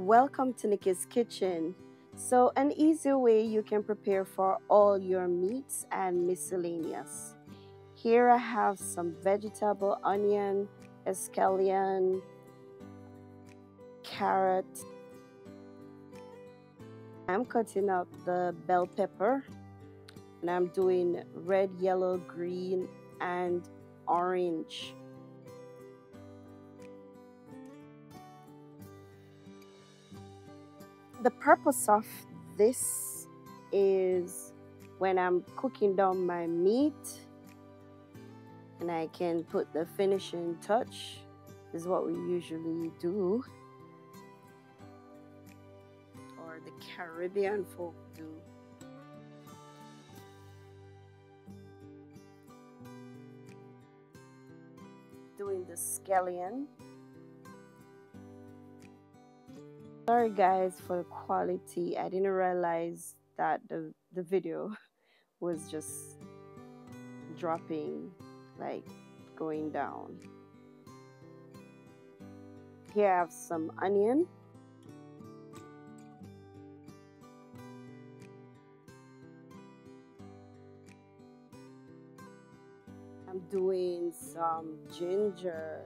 Welcome to Nikki's Kitchen. So, an easy way you can prepare for all your meats and miscellaneous. Here I have some vegetable, onion, scallion, carrot. I'm cutting up the bell pepper and I'm doing red, yellow, green, and orange. The purpose of this is when I'm cooking down my meat and I can put the finishing touch. This is what we usually do, or the Caribbean folk do. Doing the scallion. Sorry guys for the quality. I didn't realize that the video was just dropping, like going down. Here I have some onion. I'm doing some ginger.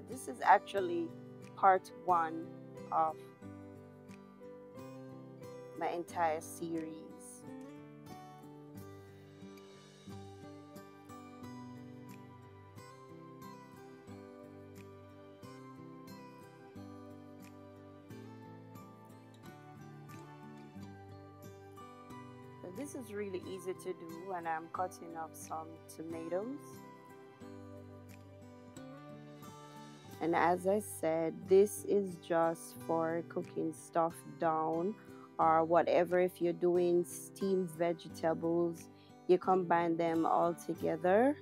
This is actually part 1 of my entire series. So this is really easy to do, and I'm cutting up some tomatoes. And as I said, this is just for cooking stuff down or whatever. If you're doing steamed vegetables, you combine them all together.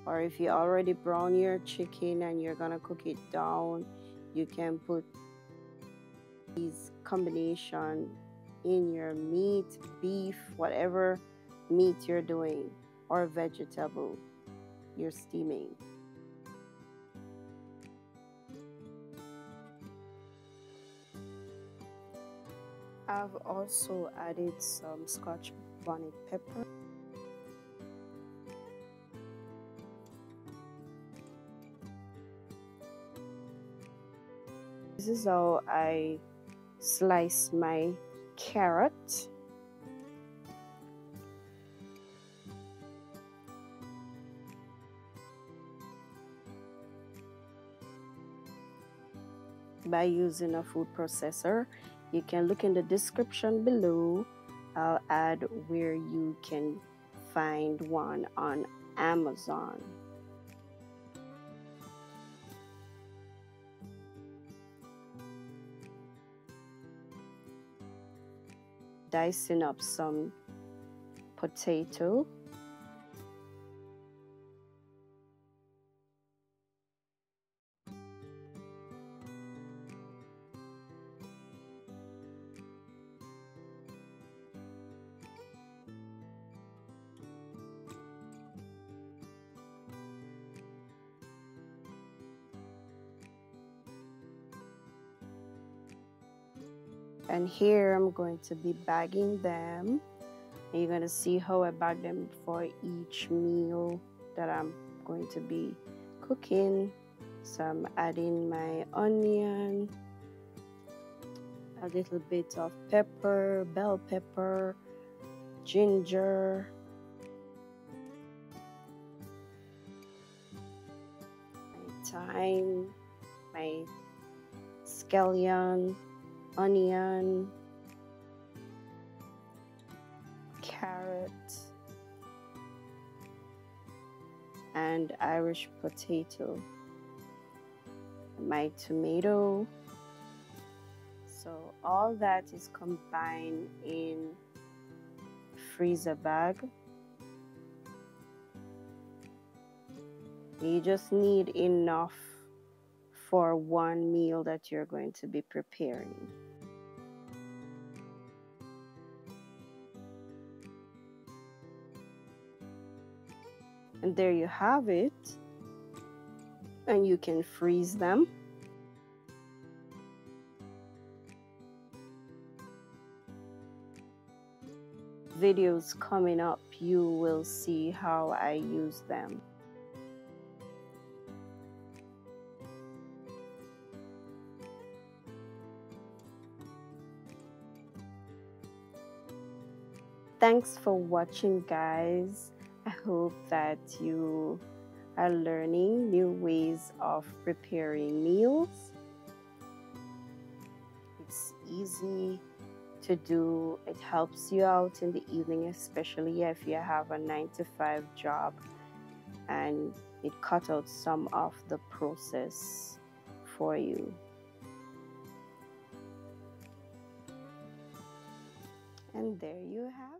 Or if you already brown your chicken and you're gonna cook it down, you can put these combination in your meat, beef, whatever meat you're doing, or vegetable you're steaming. I've also added some Scotch bonnet pepper. This is how I slice my carrot. By using a food processor. You can look in the description below. I'll add where you can find one on Amazon. Dicing up some potato. And here I'm going to be bagging them. And you're going to see how I bag them for each meal that I'm going to be cooking. So I'm adding my onion, a little bit of pepper, bell pepper, ginger, my thyme, my scallion, onion, carrot, and Irish potato, my tomato. So all that is combined in a freezer bag. You just need enough for one meal that you're going to be preparing. And there you have it. And you can freeze them. Videos coming up, you will see how I use them. Thanks for watching, guys. I hope that you are learning new ways of preparing meals. It's easy to do. It helps you out in the evening, especially if you have a 9-to-5 job, and it cut out some of the process for you. And there you have